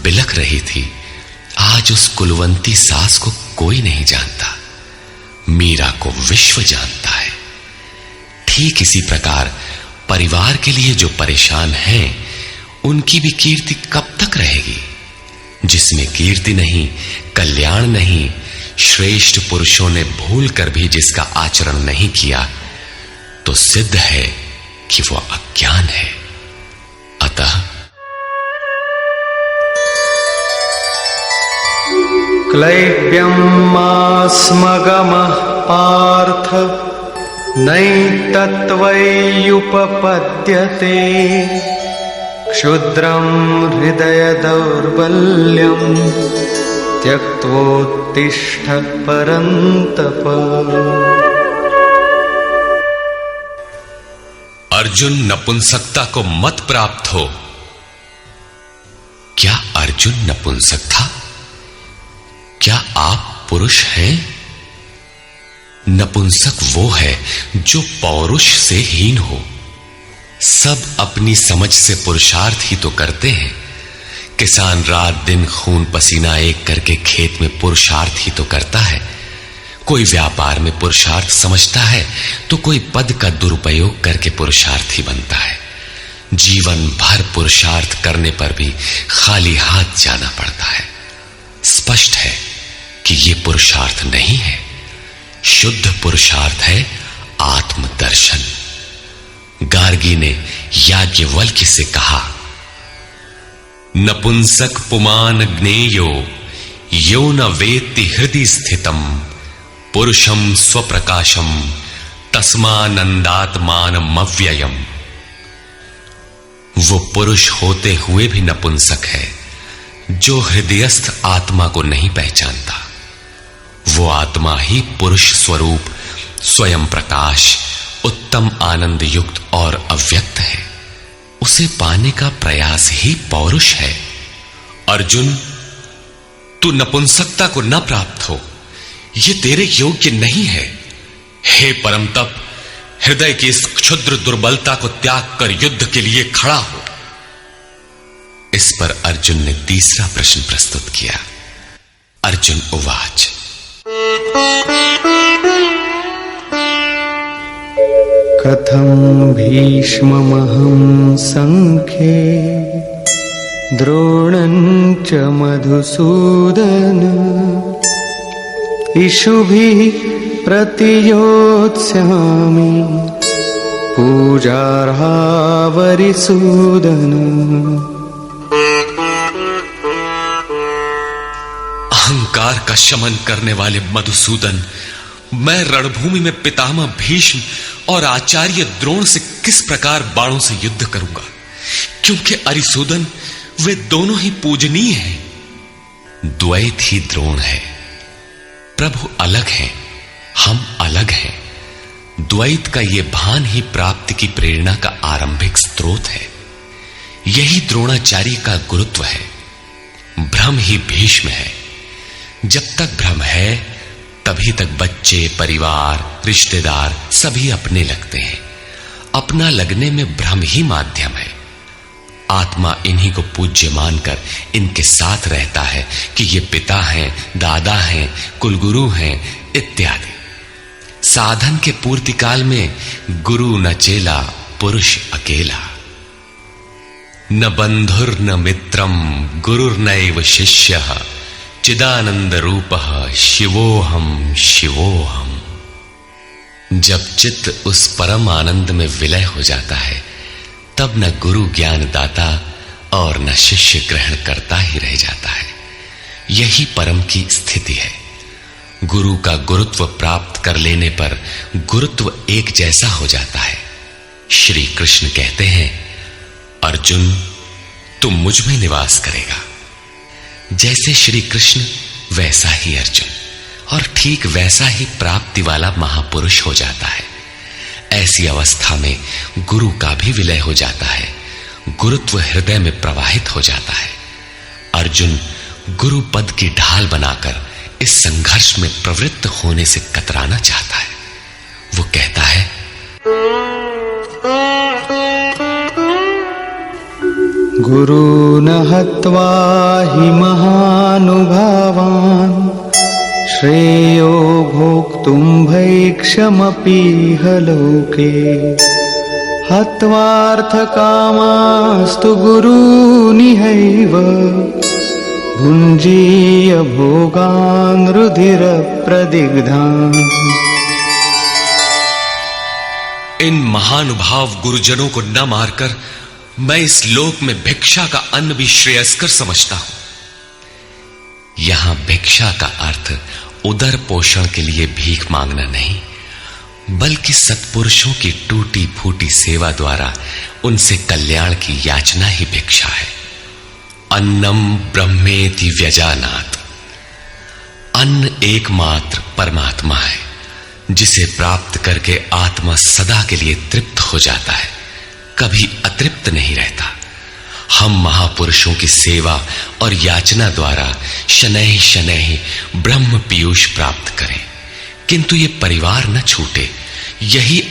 बिलख रही थी, आज उस कुलवंती सास को कोई नहीं जानता, मीरा को विश्व जानता है। ठीक इसी प्रकार परिवार के लिए जो परेशान हैं, उनकी भी कीर्ति कब तक रहेगी? जिसमें कीर्ति नहीं, कल्याण नहीं, श्रेष्ठ पुरुषों ने भूल कर भी जिसका आचरण नहीं किया, तो सिद्ध है कि वह अज्ञान है। अतः क्लैब्यमास्मगमः पार्थ नैतत्त्वय्युपपद्यते क्षुद्रं हृदय दौर्बल्यं त्यक्त्वोत्तिष्ठ परन्तप। अर्जुन, नपुंसकता को मत प्राप्त हो। क्या अर्जुन नपुंसक था? क्या आप पुरुष हैं? नपुंसक वो है जो पौरुष से हीन हो। सब अपनी समझ से पुरुषार्थ ही तो करते हैं। किसान रात दिन खून पसीना एक करके खेत में पुरुषार्थ ही तो करता है। कोई व्यापार में पुरुषार्थ समझता है तो कोई पद का दुरुपयोग करके पुरुषार्थी बनता है। जीवन भर पुरुषार्थ करने पर भी खाली हाथ जाना पड़ता है। स्पष्ट है कि यह पुरुषार्थ नहीं है। शुद्ध पुरुषार्थ है आत्मदर्शन। गार्गी ने याज्ञवल्क्य से कहा, नपुंसक पुमान ज्ञेयो यो न वेत्ति हृदि स्थितम पुरुषम स्वप्रकाशम तस्मानंदात्मानमव्ययम्। वो पुरुष होते हुए भी नपुंसक है जो हृदयस्थ आत्मा को नहीं पहचानता। वो आत्मा ही पुरुष स्वरूप स्वयं प्रकाश, उत्तम आनंद युक्त और अव्यक्त है। उसे पाने का प्रयास ही पौरुष है। अर्जुन, तू नपुंसकता को न प्राप्त हो, यह तेरे योग्य नहीं है। हे परम तप, हृदय की इस क्षुद्र दुर्बलता को त्याग कर युद्ध के लिए खड़ा हो। इस पर अर्जुन ने तीसरा प्रश्न प्रस्तुत किया। अर्जुन उवाच, कथं भीष्ममहं संख्ये द्रोणं च मधुसूदन इषुभिः प्रतियोत्स्यामि पूजार्हावरिसूदन। अहंकार का शमन करने वाले मधुसूदन, मैं रणभूमि में पितामह भीष्म और आचार्य द्रोण से किस प्रकार बाणों से युद्ध करूंगा, क्योंकि अरिसूदन वे दोनों ही पूजनीय हैं। द्वैत ही द्रोण है। प्रभु अलग हैं, हम अलग हैं। द्वैत का यह भान ही प्राप्ति की प्रेरणा का आरंभिक स्रोत है। यही द्रोणाचार्य का गुरुत्व है। भ्रम ही भीष्म है। जब तक भ्रम है तभी तक बच्चे, परिवार, रिश्तेदार सभी अपने लगते हैं। अपना लगने में भ्रम ही माध्यम है। आत्मा इन्हीं को पूज्य मानकर इनके साथ रहता है कि ये पिता हैं, दादा हैं, कुलगुरु हैं इत्यादि। साधन के पूर्ति काल में गुरु न चेला, पुरुष अकेला। न बंधुर न मित्रम गुरुर्नैव शिष्यः चिदानंद रूपः शिवोहम शिवोहम। जब चित्त उस परम आनंद में विलय हो जाता है, तब न गुरु ज्ञान दाता और न शिष्य ग्रहण करता ही रह जाता है। यही परम की स्थिति है। गुरु का गुरुत्व प्राप्त कर लेने पर गुरुत्व एक जैसा हो जाता है। श्री कृष्ण कहते हैं, अर्जुन तुम मुझ में निवास करेगा। जैसे श्री कृष्ण वैसा ही अर्जुन, और ठीक वैसा ही प्राप्ति वाला महापुरुष हो जाता है। ऐसी अवस्था में गुरु का भी विलय हो जाता है। गुरुत्व हृदय में प्रवाहित हो जाता है। अर्जुन गुरु पद की ढाल बनाकर इस संघर्ष में प्रवृत्त होने से कतराना चाहता है। वो कहता है, गुरून् हत्वा हि महानुभावान् श्रेयो भोक्तुं भैक्षमपीह लोके हत्वार्थकामास्तु गुरूनिहैव भुञ्जीय भोगान् रुधिरप्रदिग्धान्। इन महानुभाव गुरुजनों को न मारकर मैं इस लोक में भिक्षा का अन्न भी श्रेयस्कर समझता हूं। यहां भिक्षा का अर्थ उदर पोषण के लिए भीख मांगना नहीं, बल्कि सत्पुरुषों की टूटी फूटी सेवा द्वारा उनसे कल्याण की याचना ही भिक्षा है। अन्नम ब्रह्मेति व्यजानात्। अन्न एकमात्र परमात्मा है, जिसे प्राप्त करके आत्मा सदा के लिए तृप्त हो जाता है, कभी अतृप्त नहीं रहता। हम महापुरुषों की सेवा और याचना द्वारा शनैः शनैः ब्रह्म पीयूष प्राप्त करें, किंतु ये परिवार न छूटे, यही